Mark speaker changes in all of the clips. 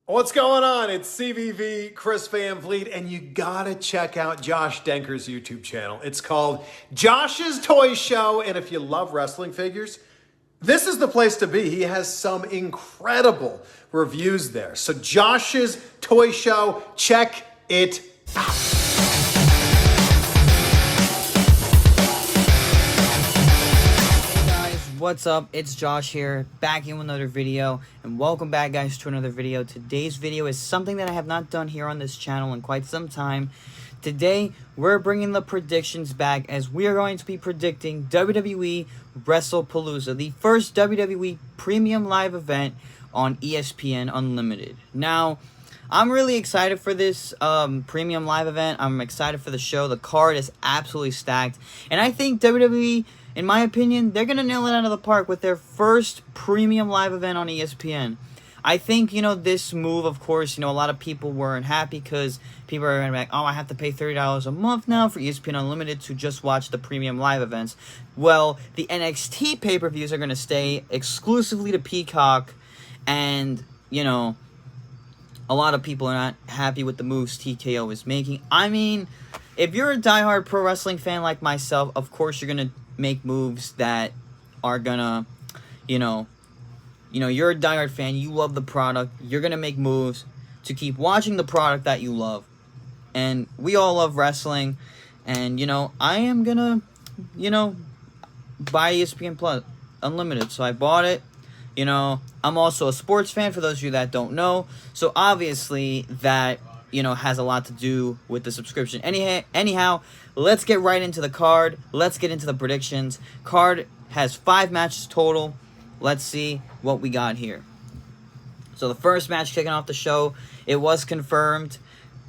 Speaker 1: What's going on? It's CVV, Chris Van Vliet, and you gotta check out Josh Denker's YouTube channel. It's called Josh's Toy Show, and if you love wrestling figures, this is the place to be. He has some incredible reviews there. So Josh's Toy Show, check it out.
Speaker 2: What's up? It's Josh here, back in with another video, and welcome back, guys, to another video. Today's video is something that I have not done here on this channel in quite some time. Today, we're bringing the predictions back, as we are going to be predicting WWE Wrestlepalooza, the first WWE premium live event on ESPN Unlimited. Now, I'm really excited for this premium live event. I'm excited for the show. The card is absolutely stacked, and I think WWE, in my opinion, they're going to nail it out of the park with their first premium live event on ESPN. I think, this move, of course, a lot of people weren't happy because people are going to be like, oh, I have to pay $30 a month now for ESPN Unlimited to just watch the premium live events. Well, the NXT pay-per-views are going to stay exclusively to Peacock, and, a lot of people are not happy with the moves TKO is making. I mean, if you're a diehard pro wrestling fan like myself, of course you're going to make moves that are gonna, you're a diehard fan, you love the product, you're gonna make moves to keep watching the product that you love. And we all love wrestling, and, I am gonna, buy ESPN Plus Unlimited, so I bought it. I'm also a sports fan, for those of you that don't know, so obviously that has a lot to do with the subscription. Anyhow, let's get right into the card. Let's get into the predictions. Card has 5 matches total. Let's see what we got here. So the first match kicking off the show, it was confirmed.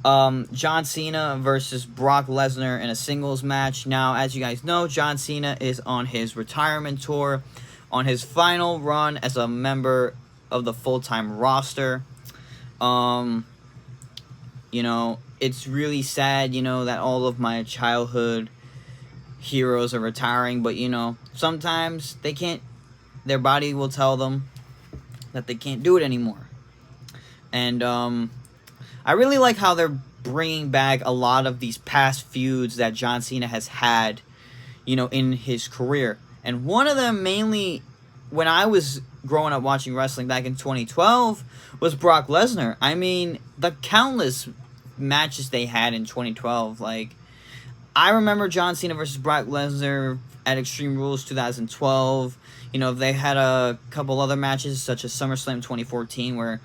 Speaker 2: John Cena versus Brock Lesnar in a singles match. Now, as you guys know, John Cena is on his retirement tour, on his final run as a member of the full-time roster. It's really sad, that all of my childhood heroes are retiring, but, sometimes they can't, their body will tell them that they can't do it anymore. And, I really like how they're bringing back a lot of these past feuds that John Cena has had, in his career. And one of them, mainly, when I was growing up watching wrestling back in 2012, was Brock Lesnar. I mean, the countless matches they had in 2012. Like, I remember John Cena versus Brock Lesnar at Extreme Rules 2012. They had a couple other matches, such as SummerSlam 2014, where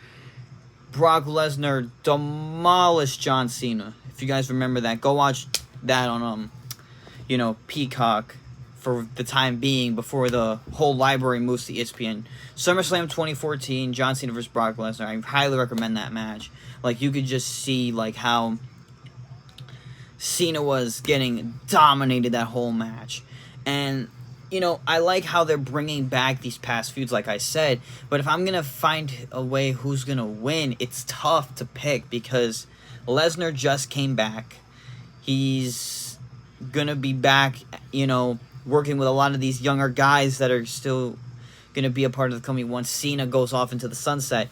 Speaker 2: Brock Lesnar demolished John Cena. If you guys remember that, go watch that on Peacock for the time being, before the whole library moves to ESPN. SummerSlam 2014, John Cena versus Brock Lesnar. I highly recommend that match. Like, you could just see, like, how Cena was getting dominated that whole match. And, I like how they're bringing back these past feuds, like I said. But if I'm going to find a way who's going to win, it's tough to pick, because Lesnar just came back. He's going to be back, working with a lot of these younger guys that are still going to be a part of the company once Cena goes off into the sunset.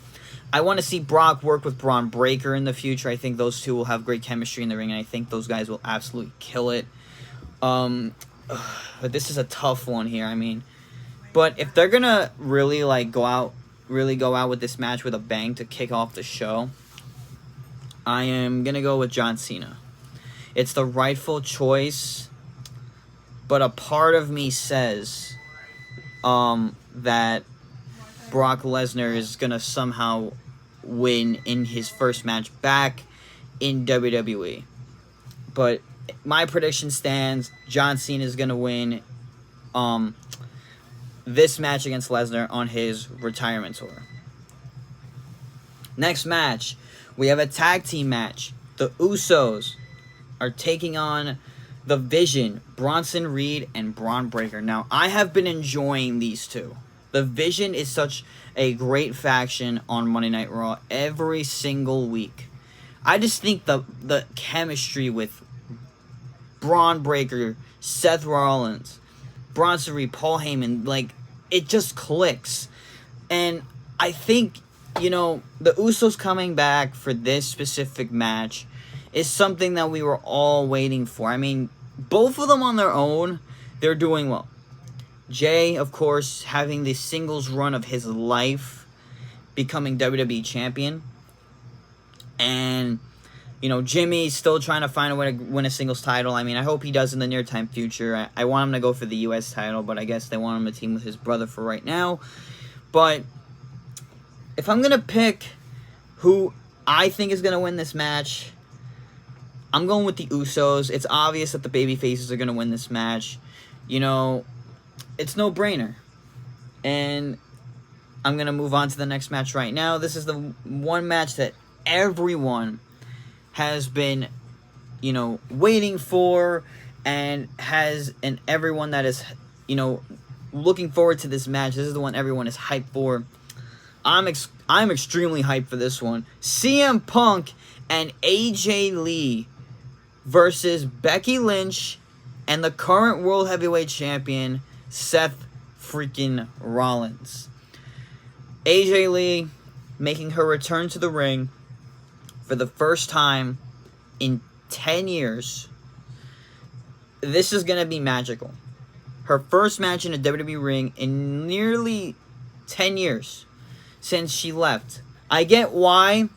Speaker 2: I want to see Brock work with Braun Breaker in the future. I think those two will have great chemistry in the ring, and I think those guys will absolutely kill it. But this is a tough one here. I mean, but if they're going to really go out with this match with a bang to kick off the show, I am going to go with John Cena. It's the rightful choice, but a part of me says that Brock Lesnar is going to somehow win in his first match back in WWE. But my prediction stands. John Cena is going to win this match against Lesnar on his retirement tour. Next match, we have a tag team match. The Usos are taking on The Vision, Bronson Reed and Braun Breaker. Now, I have been enjoying these two. The Vision is such a great faction on Monday Night Raw every single week. I just think the chemistry with Braun Breaker, Seth Rollins, Bronson Reed, Paul Heyman, it just clicks. And I think you know, the Usos coming back for this specific match is something that we were all waiting for. I mean, both of them on their own, they're doing well. Jay, of course, having the singles run of his life, becoming WWE champion. And, you know, Jimmy's still trying to find a way to win a singles title. I mean, I hope he does in the near-time future. I want him to go for the U.S. title, but I guess they want him to team with his brother for right now. But if I'm going to pick who I think is going to win this match, I'm going with the Usos. It's obvious that the babyfaces are going to win this match. You know, it's no-brainer. And I'm going to move on to the next match right now. This is the one match that everyone has been, you know, waiting for, and everyone that is, you know, looking forward to this match. This is the one everyone is hyped for. I'm extremely hyped for this one. CM Punk and AJ Lee versus Becky Lynch and the current World Heavyweight Champion, Seth freaking Rollins. AJ Lee making her return to the ring for the first time in 10 years. This is going to be magical. Her first match in a WWE ring in nearly 10 years since she left. I get why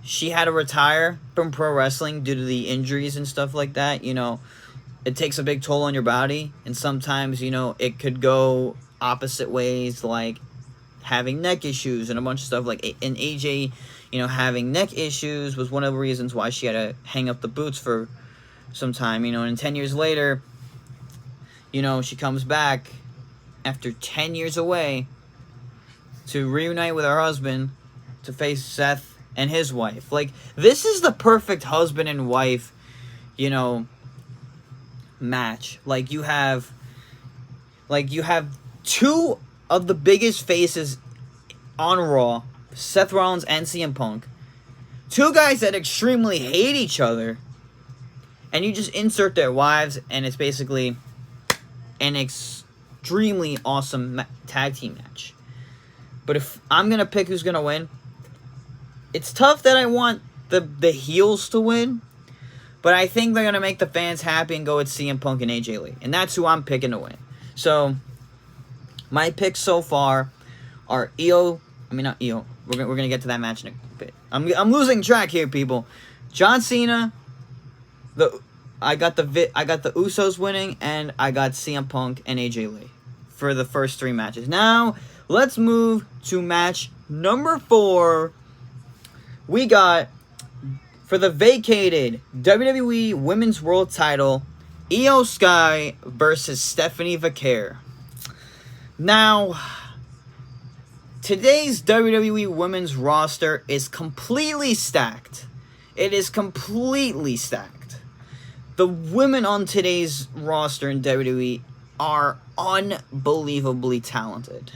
Speaker 2: she had to retire from pro wrestling due to the injuries and stuff like that. You know, it takes a big toll on your body, and sometimes, you know, it could go opposite ways, like having neck issues and a bunch of stuff. Like, and AJ, you know, having neck issues was one of the reasons why she had to hang up the boots for some time, you know. And 10 years later, you know, she comes back after 10 years away to reunite with her husband to face Seth and his wife. Like, this is the perfect husband and wife, you know, match. Like, you have two of the biggest faces on Raw, Seth Rollins and CM Punk. Two guys that extremely hate each other. And you just insert their wives, and it's basically an extremely awesome tag team match. But if I'm going to pick who's going to win, it's tough that I want the heels to win. But I think they're going to make the fans happy and go with CM Punk and AJ Lee. And that's who I'm picking to win. So, my picks so far are not Io. We're going to get to that match in a bit. I'm losing track here, people. John Cena, I got the Usos winning, and I got CM Punk and AJ Lee for the first three matches. Now, let's move to match number 4. We got, for the vacated WWE Women's World Title, Io Sky versus Stephanie Vaquer. Now, today's WWE Women's roster is completely stacked. It is completely stacked. The women on today's roster in WWE are unbelievably talented.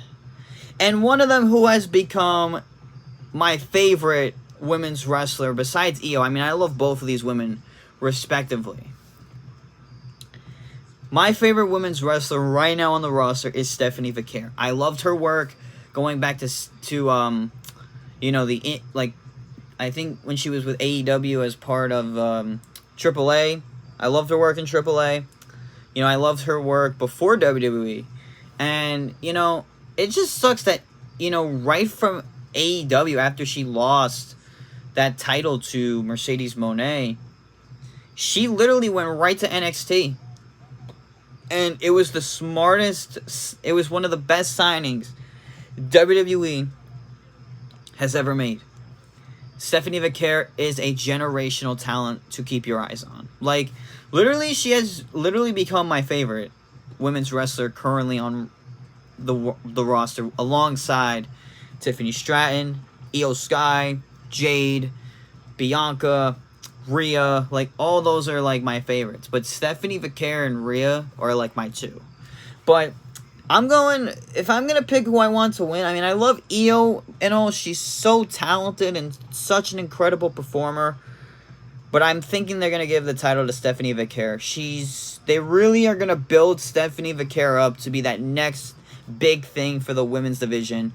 Speaker 2: And one of them who has become my favorite women's wrestler besides Io. I mean, I love both of these women respectively. My favorite women's wrestler right now on the roster is Stephanie Vaquer. I loved her work going back to you know, I think when she was with AEW as part of AAA. I loved her work in AAA. You know, I loved her work before WWE. And, you know, it just sucks that, you know, right from AEW, after she lost that title to Mercedes Moné, she literally went right to NXT. And it was the smartest, it was one of the best signings WWE has ever made. Stephanie Vaquer is a generational talent to keep your eyes on. Like, literally, she has literally become my favorite women's wrestler currently on the roster, alongside Tiffany Stratton, Io Sky, Jade, Bianca, Rhea. Like, all those are, like, my favorites. But Stephanie Vaquer and Rhea are, like, my two. But if I'm going to pick who I want to win, I mean, I love Io and all. She's so talented and such an incredible performer. But I'm thinking they're going to give the title to Stephanie Vaquer. They really are going to build Stephanie Vaquer up to be that next big thing for the women's division.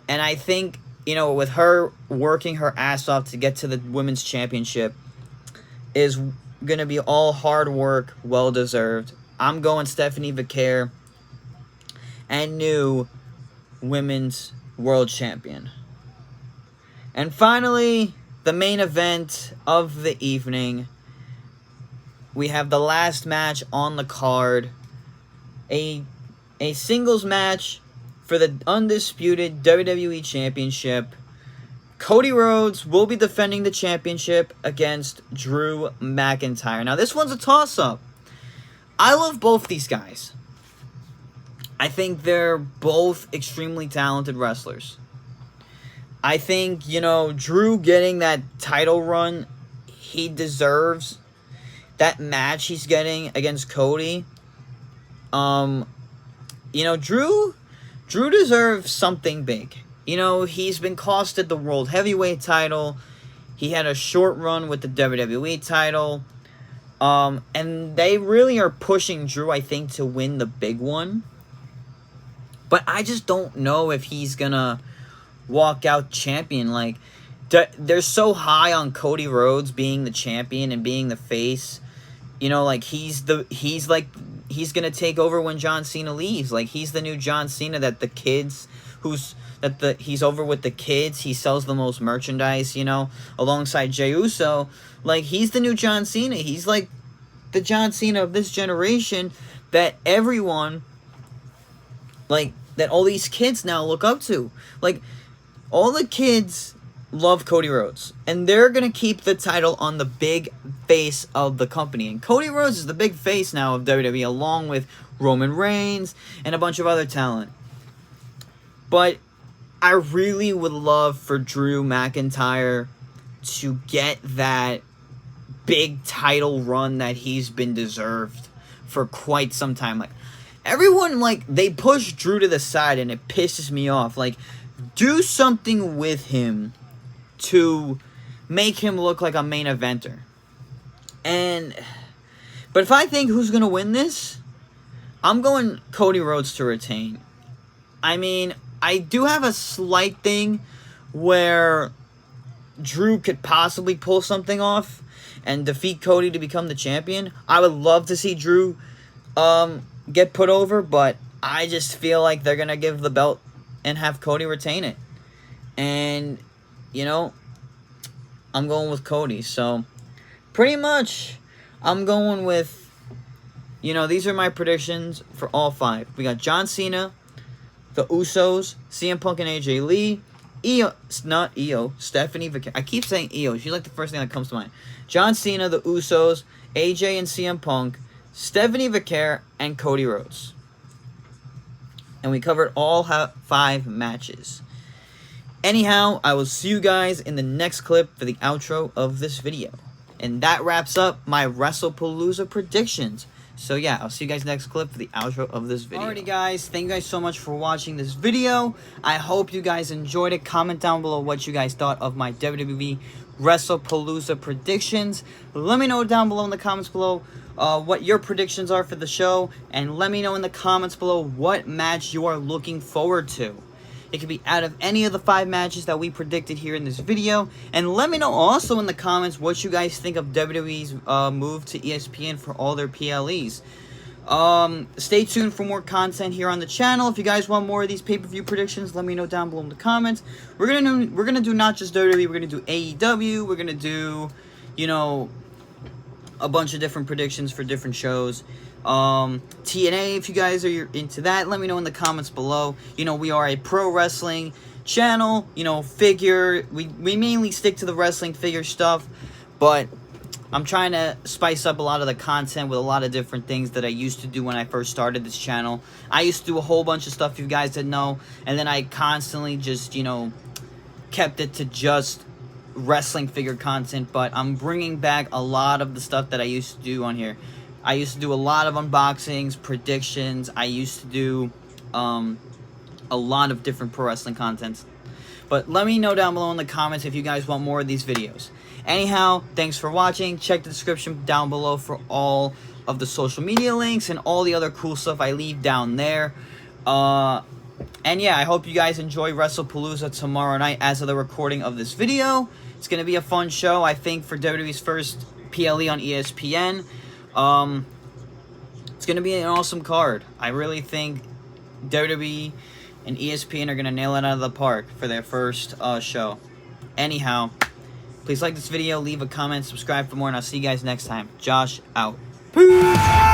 Speaker 2: And I think you know, with her working her ass off to get to the women's championship, is going to be all hard work, well-deserved. I'm going Stephanie Vicaire and new women's world champion. And finally, the main event of the evening. We have the last match on the card. A singles match for the undisputed WWE Championship. Cody Rhodes will be defending the championship against Drew McIntyre. Now, this one's a toss-up. I love both these guys. I think they're both extremely talented wrestlers. I think, you know, Drew getting that title run he deserves. That match he's getting against Cody. You know, Drew deserves something big. You know, he's been costed the World Heavyweight title. He had a short run with the WWE title. And they really are pushing Drew, I think, to win the big one. But I just don't know if he's gonna walk out champion. Like, they're so high on Cody Rhodes being the champion and being the face. You know, like, he's gonna take over when John Cena leaves. Like, he's the new John Cena that the kids, he's over with the kids. He sells the most merchandise, you know, alongside Jey Uso. Like, he's the new John Cena. He's like the John Cena of this generation that everyone, like, that all these kids now look up to. Like, all the kids love Cody Rhodes, and they're gonna keep the title on the big face of the company. And Cody Rhodes is the big face now of WWE, along with Roman Reigns and a bunch of other talent. But I really would love for Drew McIntyre to get that big title run that he's been deserved for quite some time. Like, everyone, like, they push Drew to the side, and it pisses me off. Like, do something with him to make him look like a main eventer. But if I think who's going to win this, I'm going Cody Rhodes to retain. I mean, I do have a slight thing where Drew could possibly pull something off and defeat Cody to become the champion. I would love to see Drew get put over, but I just feel like they're going to give the belt and have Cody retain it. And, you know, I'm going with Cody. So, pretty much, I'm going with, you know, these are my predictions for all 5. We got John Cena, the Usos, CM Punk and AJ Lee, Stephanie Vicaire. I keep saying Io. She's like the first thing that comes to mind. John Cena, the Usos, AJ and CM Punk, Stephanie Vicaire, and Cody Rhodes. And we covered all 5 matches. Anyhow, I will see you guys in the next clip for the outro of this video. And that wraps up my Wrestlepalooza predictions. So yeah, I'll see you guys next clip for the outro of this video. Alrighty guys, thank you guys so much for watching this video. I hope you guys enjoyed it. Comment down below what you guys thought of my WWE Wrestlepalooza predictions. Let me know down below in the comments below what your predictions are for the show. And let me know in the comments below what match you are looking forward to. It could be out of any of the 5 matches that we predicted here in this video. And let me know also in the comments what you guys think of WWE's move to ESPN for all their PLEs. Stay tuned for more content here on the channel. If you guys want more of these pay-per-view predictions, let me know down below in the comments. We're gonna do not just WWE, we're gonna do AEW, we're gonna do, you know, a bunch of different predictions for different shows. TNA, if you guys are into that, let me know in the comments below. You know, we are a pro wrestling channel, you know, we mainly stick to the wrestling figure stuff, but I'm trying to spice up a lot of the content with a lot of different things that I used to do when I first started this channel. I used to do a whole bunch of stuff you guys didn't know, and then I constantly just, you know, kept it to just wrestling figure content, but I'm bringing back a lot of the stuff that I used to do on here. I used to do a lot of unboxings, predictions. I used to do a lot of different pro wrestling contents. But let me know down below in the comments if you guys want more of these videos. Anyhow, thanks for watching. Check the description down below for all of the social media links and all the other cool stuff I leave down there. And yeah, I hope you guys enjoy Wrestlepalooza tomorrow night as of the recording of this video. It's going to be a fun show, I think, for WWE's first PLE on ESPN. It's going to be an awesome card. I really think WWE and ESPN are going to nail it out of the park for their first show. Anyhow, please like this video, leave a comment, subscribe for more, and I'll see you guys next time. Josh out. Peace!